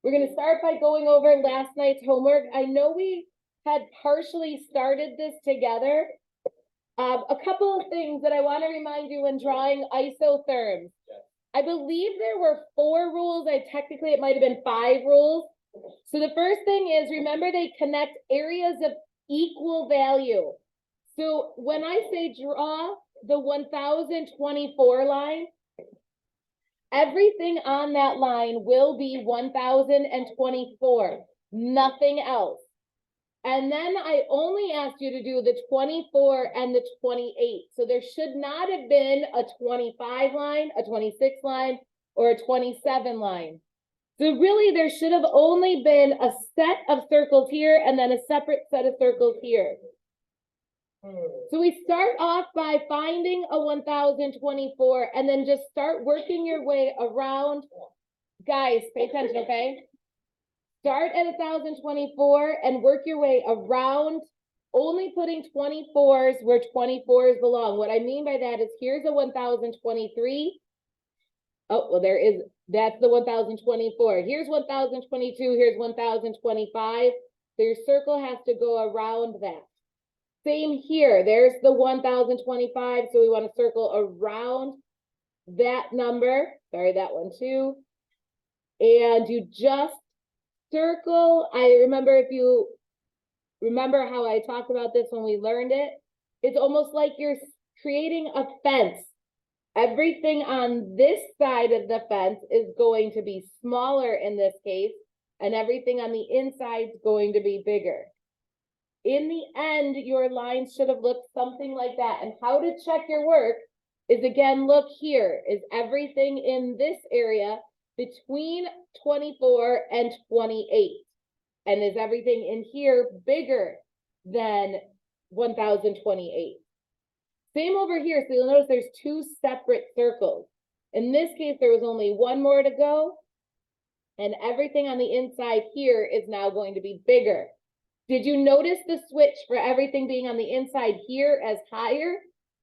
We're going to start by going over last night's homework. I know we had partially started this together. A couple of things that I want to remind you when drawing isotherms. I believe there were 4 rules. Technically, it might have been 5 rules. So the first thing is, remember, they connect areas of equal value. So when I say draw the 1024 line, everything on that line will be 1024, nothing else. And then I only asked you to do the 24 and the 28. So there should not have been a 25 line, a 26 line, or a 27 line. So really there should have only been a set of circles here and then a separate set of circles here. So we start off by finding a 1024 and then just start working your way around. Guys, pay attention, okay? Start at 1024 and work your way around, only putting 24s where 24s belong. What I mean by that is, here's a 1023. Oh, well, that's the 1024. Here's 1022, here's 1025. So your circle has to go around that. Same here, there's the 1025, so we want to circle around that number. Sorry, that one too. And you just circle. I remember, if you remember how I talked about this when we learned it, it's almost like you're creating a fence. Everything on this side of the fence is going to be smaller in this case, and everything on the inside is going to be bigger. In the end, your lines should have looked something like that. And how to check your work is, again, look here. Is everything in this area between 24 and 28? And is everything in here bigger than 1028? Same over here. So you'll notice there's 2 separate circles. In this case, there was only 1 more to go. And everything on the inside here is now going to be bigger. Did you notice the switch for everything being on the inside here as higher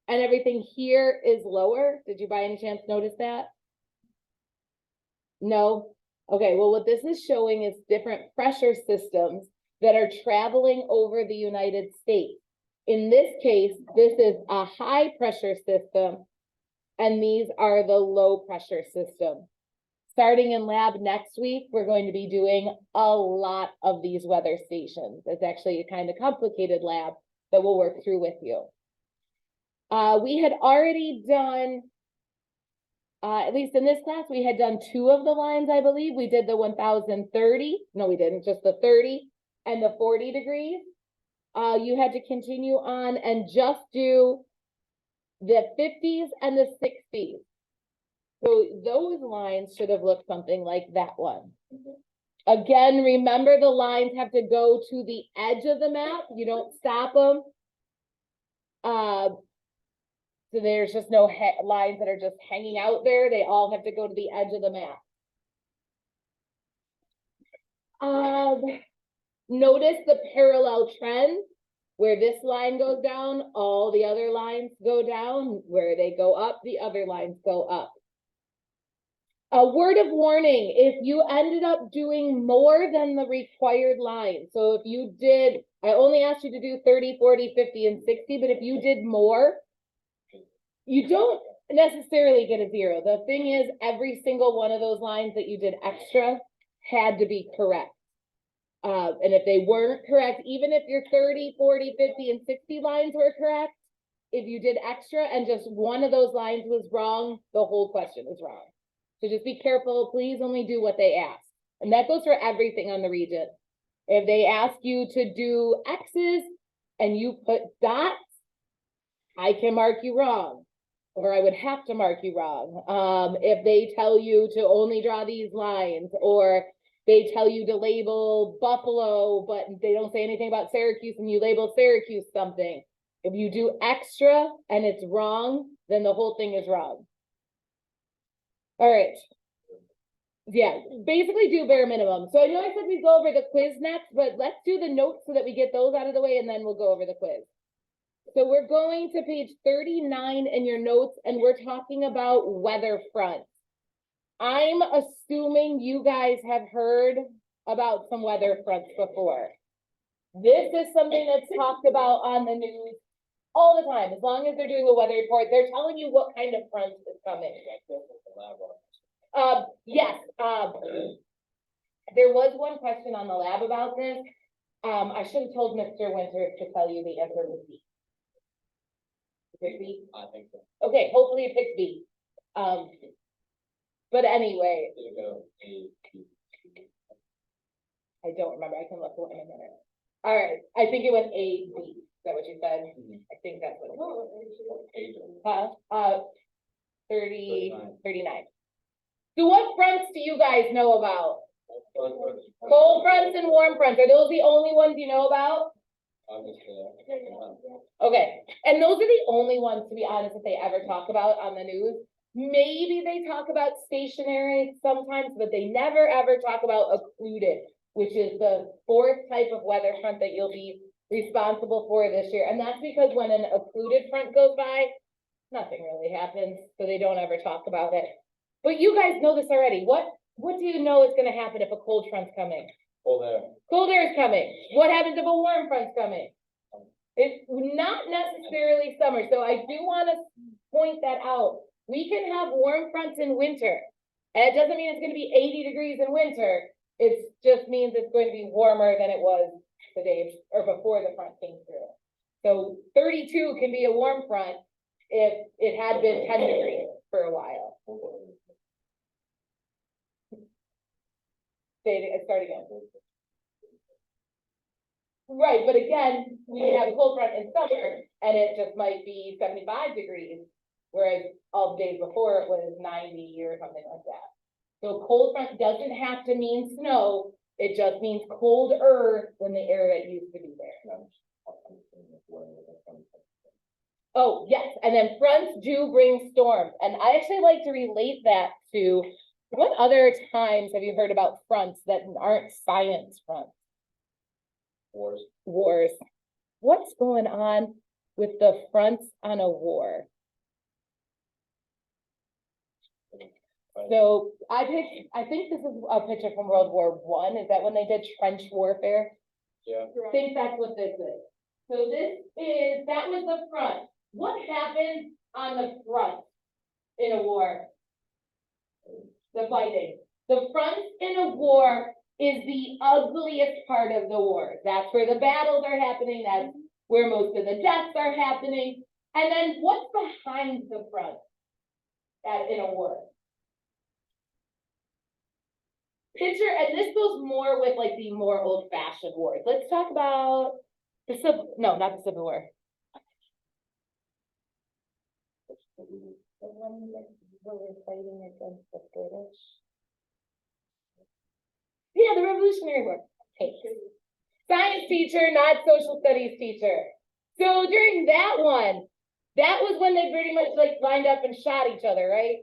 and everything here is lower? Did you by any chance notice that? No? Okay, well, what this is showing is different pressure systems that are traveling over the United States. In this case, this is a high pressure system, and these are the low pressure system. Starting in lab next week, we're going to be doing a lot of these weather stations. It's actually a kind of complicated lab that we'll work through with you. We had already done, at least in this class, we had done 2 of the lines, I believe. We did the 1030. No, we didn't, just the 30 and the 40 degrees. You had to continue on and just do the 50s and the 60s. So those lines should have looked something like that one. Again, remember, the lines have to go to the edge of the map. You don't stop them. So there's just no lines that are just hanging out there. They all have to go to the edge of the map. Notice the parallel trend. Where this line goes down, all the other lines go down. Where they go up, the other lines go up. A word of warning: if you ended up doing more than the required line, so if you did, I only asked you to do 30, 40, 50, and 60, but if you did more, you don't necessarily get a 0. The thing is, every single one of those lines that you did extra had to be correct. And if they weren't correct, even if your 30, 40, 50, and 60 lines were correct, if you did extra and just one of those lines was wrong, the whole question was wrong. So just be careful. Please only do what they ask. And that goes for everything on the Regent. If they ask you to do X's and you put dots, I can mark you wrong, or I would have to mark you wrong. If they tell you to only draw these lines, or they tell you to label Buffalo, but they don't say anything about Syracuse and you label Syracuse something. If you do extra and it's wrong, then the whole thing is wrong. All right. Yeah, basically do bare minimum. So I know I said we'd go over the quiz next, but let's do the notes so that we get those out of the way, and then we'll go over the quiz. So we're going to page 39 in your notes, and we're talking about weather fronts. I'm assuming you guys have heard about some weather fronts before. This is something that's talked about on the news all the time. As long as they're doing a weather report, they're telling you what kind of front is coming. Yes, there was one question on the lab about this. I should have told Mr. Winters to tell you the answer was B. Pick B? I think so. Okay, hopefully it picks B. But anyway, There you go. A, B, C. I don't remember. I can look for it in a minute. All right, I think it went A, B. Is that what you said? I think that's what it was. Page on it. 30, 39. 39. So what fronts do you guys know about? Cold Cold fronts and warm fronts. Are those the only ones you know about? Okay, and those are the only ones, to be honest, that they ever talk about on the news. Maybe they talk about stationary sometimes, but they never ever talk about occluded, which is the fourth type of weather front that you'll be responsible for this year. And that's because when an occluded front goes by, nothing really happens, so they don't ever talk about it. But you guys know this already. What do you know is gonna happen if a cold front's coming? Cold air. Cold air is coming. What happens if a warm front's coming? It's not necessarily summer, so I do wanna point that out. We can have warm fronts in winter. And it doesn't mean it's gonna be 80 degrees in winter. It just means it's going to be warmer than it was the day or before the front came through. So 32 can be a warm front if it had been 10 degrees for a while. Start again. Right, but again, we can have a cold front in summer and it just might be 75 degrees, whereas all the days before it was 90 or something like that. So cold front doesn't have to mean snow, it just means colder than the air that used to be there. Oh, yes, and then fronts do bring storms, and I actually like to relate that to what other times have you heard about fronts that aren't science fronts? Wars. Wars. What's going on with the fronts on a war? So I think this is a picture from World War I. Is that when they did trench warfare? Yeah. I think that's what this is. So that was the front. What happened on the front in a war? The fighting. The front in a war is the ugliest part of the war. That's where the battles are happening. That's where most of the deaths are happening. And then what's behind the front in a war? Picture, and this goes more with like the more old-fashioned wars. Let's talk about the not the Civil War. The one that we were fighting against the British. Yeah, the Revolutionary War. Okay. Science teacher, not social studies teacher. So during that one, that was when they pretty much like lined up and shot each other, right?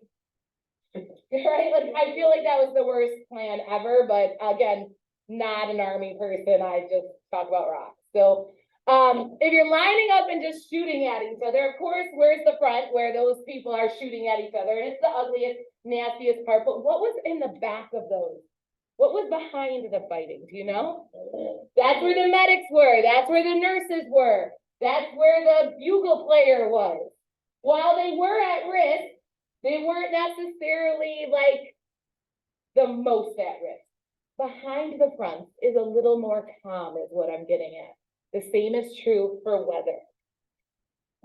Right? Like, I feel like that was the worst plan ever, but again, not an army person. I just talk about rocks. So, if you're lining up and just shooting at each other, of course, where's the front where those people are shooting at each other? And it's the ugliest, nastiest part. But what was in the back of those? What was behind the fighting? Do you know? That's where the medics were. That's where the nurses were. That's where the bugle player was. While they were at risk, they weren't necessarily like the most at risk. Behind the front is a little more calm is what I'm getting at. The same is true for weather.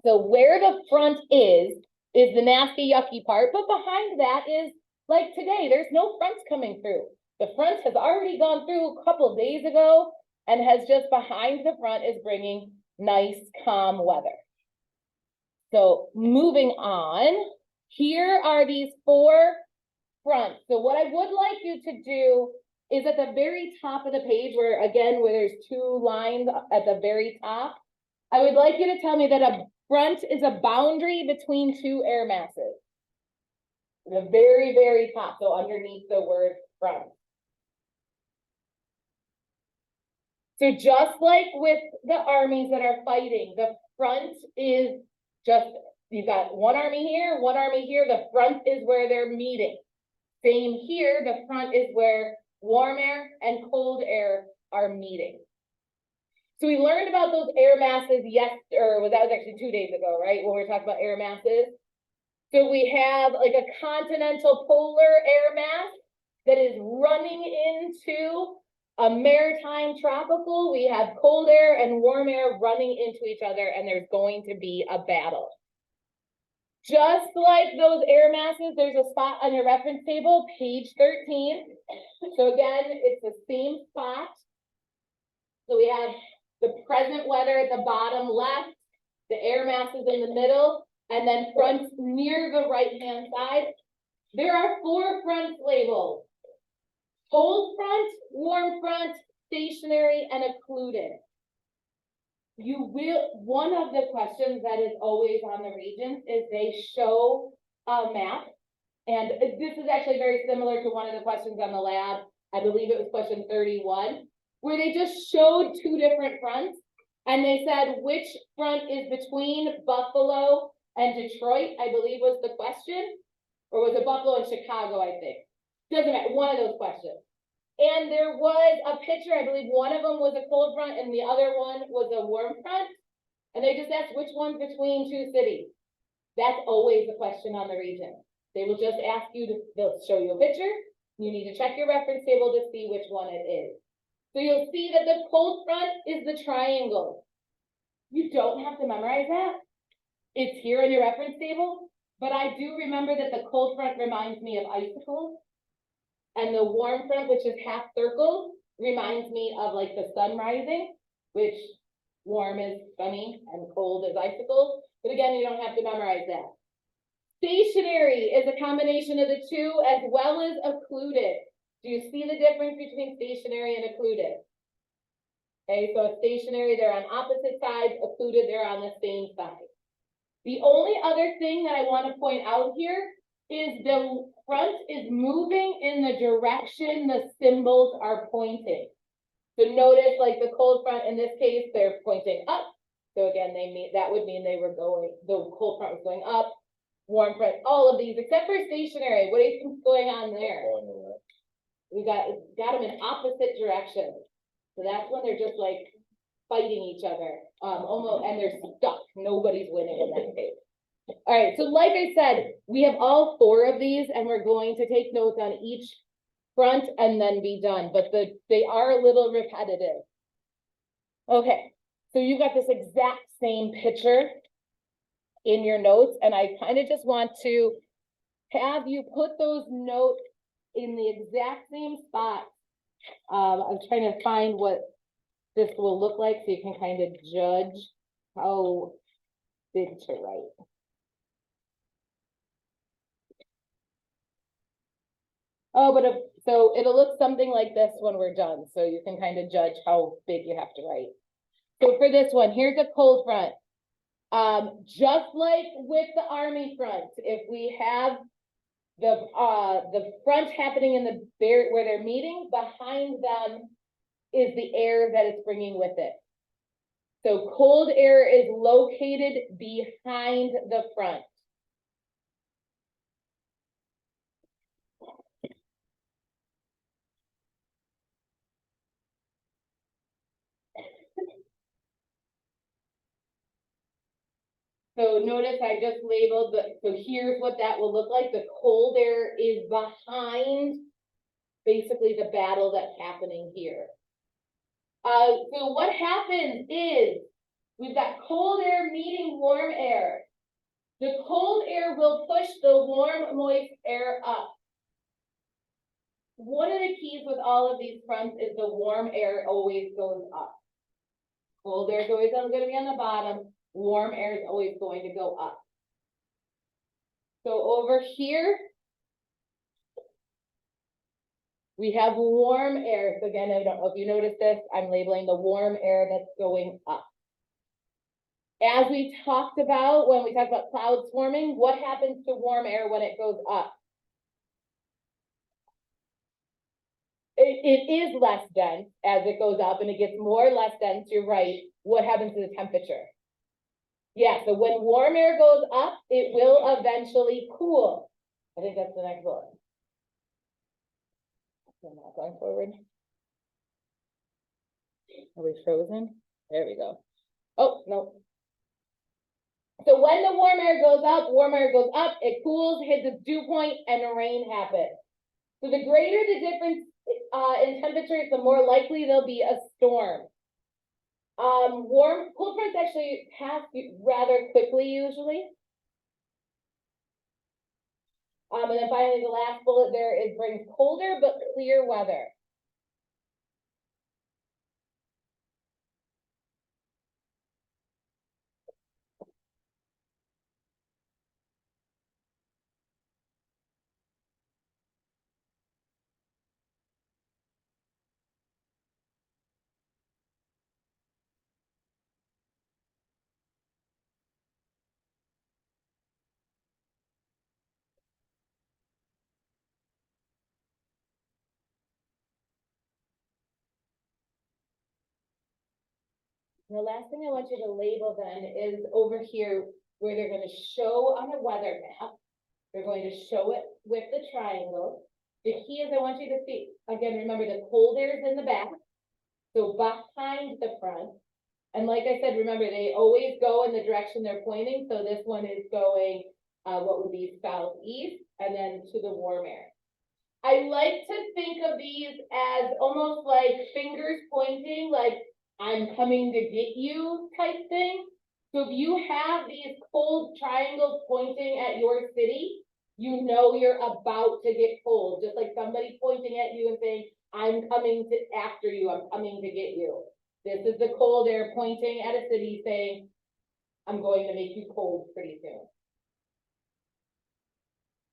So where the front is the nasty, yucky part, but behind that is like today, there's no fronts coming through. The front has already gone through a couple of days ago and has just behind the front is bringing nice, calm weather. So moving on. Here are these 4 fronts. So what I would like you to do is at the very top of the page where there's 2 lines at the very top, I would like you to tell me that a front is a boundary between 2 air masses. The very, very top, so underneath the word front. So just like with the armies that are fighting, the front is just, you've got one army here, the front is where they're meeting. Same here, the front is where warm air and cold air are meeting. So we learned about those air masses that was actually 2 days ago, right? When we were talking about air masses. So we have like a continental polar air mass that is running into a maritime tropical. We have cold air and warm air running into each other, and there's going to be a battle. Just like those air masses, there's a spot on your reference table, page 13. So again, it's the same spot. So we have the present weather at the bottom left, the air masses in the middle, and then fronts near the right-hand side. There are 4 fronts labeled: cold front, warm front, stationary, and occluded. One of the questions that is always on the Regents is they show a map. And this is actually very similar to one of the questions on the lab. I believe it was question 31, where they just showed 2 different fronts. And they said, which front is between Buffalo and Detroit, I believe was the question. Or was it Buffalo and Chicago, I think. Doesn't matter, one of those questions. And there was a picture, I believe one of them was a cold front and the other one was a warm front. And they just asked which one's between 2 cities. That's always the question on the region. They will just ask you they'll show you a picture. You need to check your reference table to see which one it is. So you'll see that the cold front is the triangle. You don't have to memorize that. It's here in your reference table. But I do remember that the cold front reminds me of icicles. And the warm front, which is half circles, reminds me of like the sun rising, which warm is sunny and cold is icicles. But again, you don't have to memorize that. Stationary is a combination of the 2 as well as occluded. Do you see the difference between stationary and occluded? Okay, so stationary, they're on opposite sides, occluded, they're on the same side. The only other thing that I want to point out here is the front is moving in the direction the symbols are pointing. So notice like the cold front in this case, they're pointing up. So again, that would mean the cold front was going up, warm front, all of these, except for stationary. What do you think's going on there? We got them in opposite directions. So that's when they're just like fighting each other, almost, and they're stuck. Nobody's winning in that case. All right, so like I said, we have all 4 of these and we're going to take notes on each front and then be done, but they are a little repetitive. Okay, so you got this exact same picture in your notes, and I kind of just want to have you put those notes in the exact same spot. I'm trying to find what this will look like so you can kind of judge how big to write. Oh, so it'll look something like this when we're done, so you can kind of judge how big you have to write. So for this one, here's a cold front. Just like with the Army front, if we have the front happening in where they're meeting, behind them is the air that it's bringing with it. So cold air is located behind the front. So notice I just labeled so here's what that will look like. The cold air is behind basically the battle that's happening here. So what happens is we've got cold air meeting warm air. The cold air will push the warm, moist air up. One of the keys with all of these fronts is the warm air always goes up. Cold air is always going to be on the bottom. Warm air is always going to go up. So over here, we have warm air. So again, I don't know if you noticed this, I'm labeling the warm air that's going up. As we talked about when we talked about cloud swarming, what happens to warm air when it goes up? It is less dense as it goes up and it gets more or less dense, you're right. What happens to the temperature? Yeah, so when warm air goes up, it will eventually cool. I think that's the next one. We're not going forward. Are we frozen? There we go. Oh, no. So when the warm air goes up, it cools, hits its dew point, and rain happens. So the greater the difference in temperatures, the more likely there'll be a storm. Cold fronts actually pass rather quickly usually. And then finally, the last bullet there is brings colder but clear weather. The last thing I want you to label then is over here where they're going to show on a weather map. They're going to show it with the triangle. The key is I want you to see, again, remember the cold air is in the back, so behind the front. And like I said, remember, they always go in the direction they're pointing. So this one is going, what would be southeast, and then to the warm air. I like to think of these as almost like fingers pointing, like I'm coming to get you type thing. So if you have these cold triangles pointing at your city, you know you're about to get cold, just like somebody pointing at you and saying, I'm coming to after you, I'm coming to get you. This is the cold air pointing at a city saying, I'm going to make you cold pretty soon.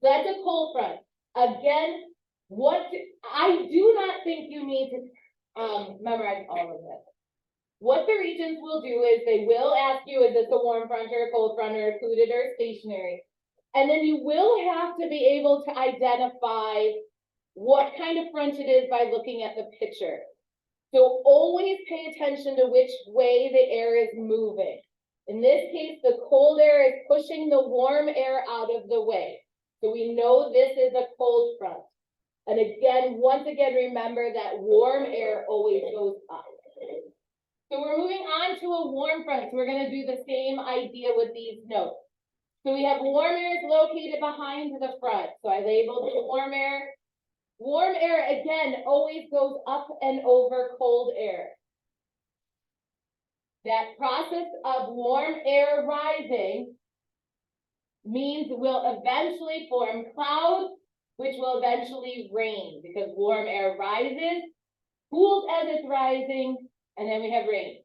So that's a cold front. Again, I do not think you need to memorize all of this. What the regions will do is they will ask you, is this a warm front or a cold front or occluded or stationary? And then you will have to be able to identify what kind of front it is by looking at the picture. So always pay attention to which way the air is moving. In this case, the cold air is pushing the warm air out of the way. So we know this is a cold front. And again, once again, remember that warm air always goes up. So we're moving on to a warm front. So we're going to do the same idea with these notes. So we have warm air is located behind the front. So I labeled the warm air. Warm air, again, always goes up and over cold air. That process of warm air rising means we'll eventually form clouds, which will eventually rain because warm air rises, cools as it's rising, and then we have rain.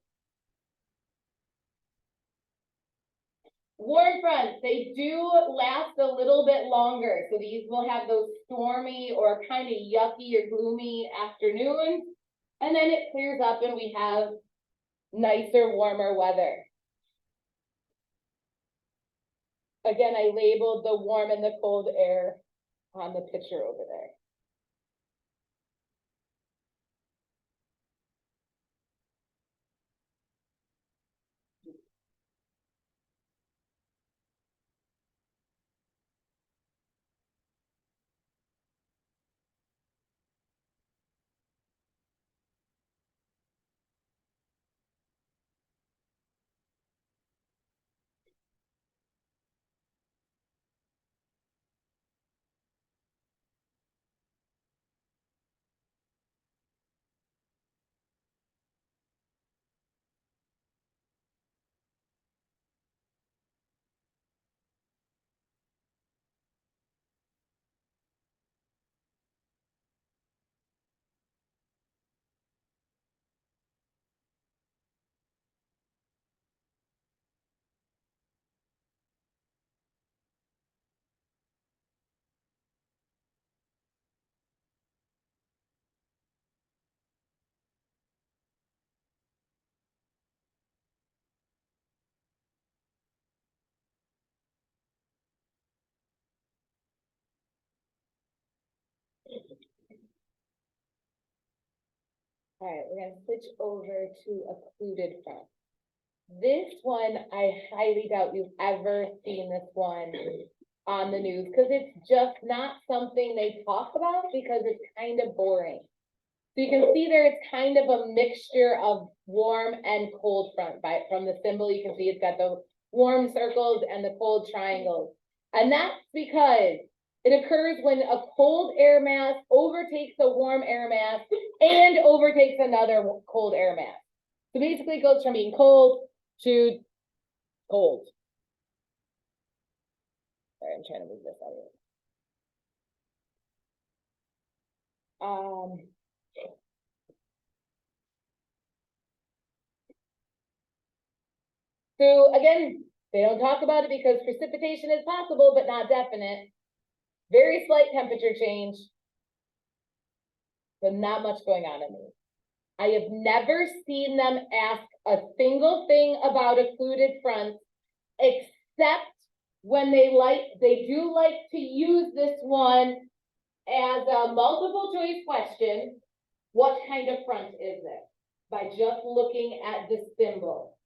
Warm fronts, they do last a little bit longer. So these will have those stormy or kind of yucky or gloomy afternoons. And then it clears up and we have nicer, warmer weather. Again, I labeled the warm and the cold air on the picture over there. All right, we're going to switch over to occluded front. This one, I highly doubt you've ever seen this one on the news, because it's just not something they talk about because it's kind of boring. So you can see there, it's kind of a mixture of warm and cold front. From the symbol, you can see it's got the warm circles and the cold triangles. And that's because it occurs when a cold air mass overtakes a warm air mass and overtakes another cold air mass. So basically it goes from being cold to cold. Sorry, I'm trying to move this out of here. So again, they don't talk about it because precipitation is possible, but not definite. Very slight temperature change, but not much going on in these. I have never seen them ask a single thing about occluded fronts, except when they do like to use this one as a multiple choice question. What kind of front is it? By just looking at the symbol.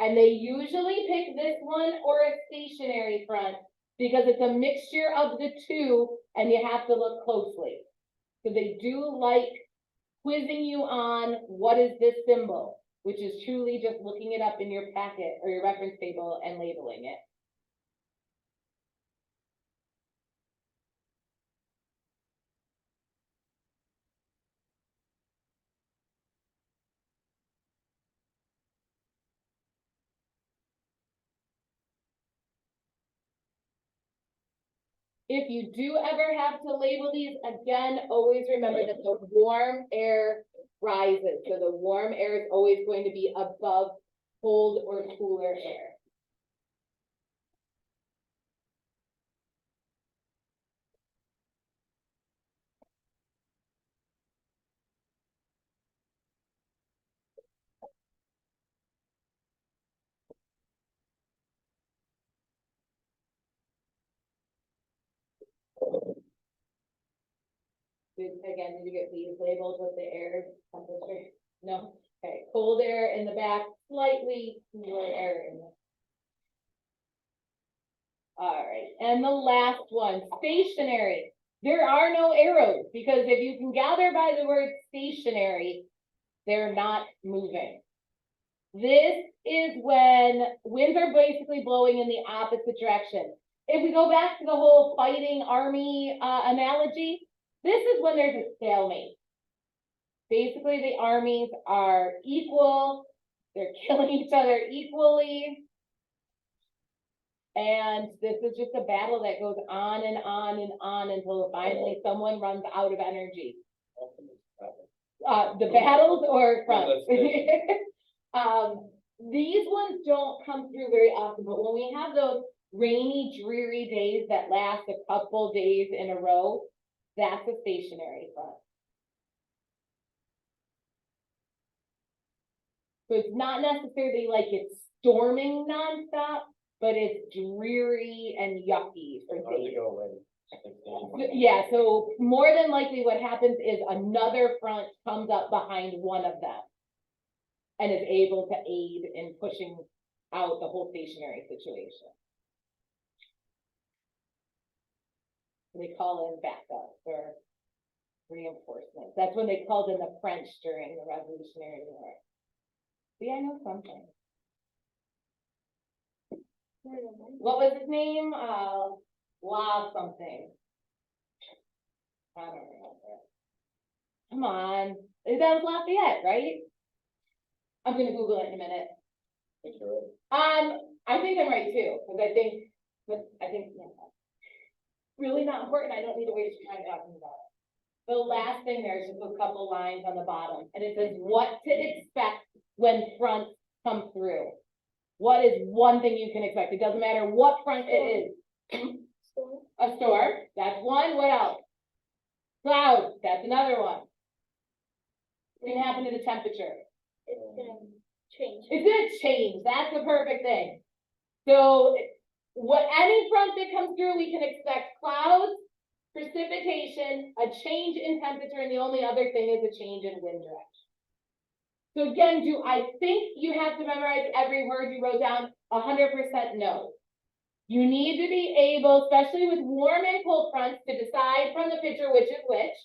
And they usually pick this one or a stationary front because it's a mixture of the two and you have to look closely. So they do like quizzing you on what is this symbol, which is truly just looking it up in your packet or your reference table and labeling it. If you do ever have to label these, again, always remember that the warm air rises. So the warm air is always going to be above cold or cooler air. Again, did you get these labeled with the air temperature? No? Okay, cold air in the back, slightly cooler air in the. All right, and the last one, stationary. There are no arrows because if you can gather by the word stationary, they're not moving. This is when winds are basically blowing in the opposite direction. If we go back to the whole fighting army analogy, this is when there's a stalemate. Basically, the armies are equal. They're killing each other equally. And this is just a battle that goes on and on and on until finally someone runs out of energy. The battles or fronts. These ones don't come through very often, but when we have those rainy, dreary days that last a couple days in a row, that's a stationary front. So it's not necessarily like it's storming nonstop, but it's dreary and yucky for days. Yeah, so more than likely what happens is another front comes up behind one of them and is able to aid in pushing out the whole stationary situation. They call in backup or reinforcements. That's when they called in the French during the Revolutionary War. See, I know something. What was his name? La something. I don't remember. Come on. That was Lafayette, right? I'm gonna Google it in a minute. I think I'm right too, because I think yeah. Really not important. I don't need to waste your time talking about it. The last thing there is just a couple lines on the bottom, and it says what to expect when fronts come through. What is one thing you can expect? It doesn't matter what front it is. A storm, that's one. What else? Clouds, that's another one. What's gonna happen to the temperature? It's gonna change. It's gonna change. That's the perfect thing. So any front that comes through, we can expect clouds, precipitation, a change in temperature, and the only other thing is a change in wind direction. So again, do I think you have to memorize every word you wrote down? 100% no. You need to be able, especially with warm and cold fronts, to decide from the picture which is which.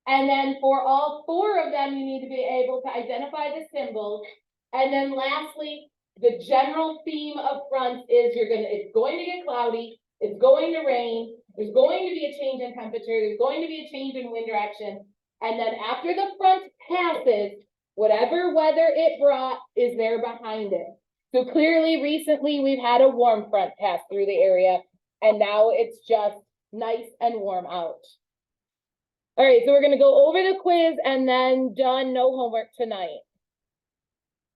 And then for all four of them, you need to be able to identify the symbols. And then lastly, the general theme of fronts is it's going to get cloudy, it's going to rain, there's going to be a change in temperature, there's going to be a change in wind direction. And then after the front passes, whatever weather it brought is there behind it. So clearly, recently, we've had a warm front pass through the area, and now it's just nice and warm out. All right, so we're gonna go over the quiz and then done, no homework tonight.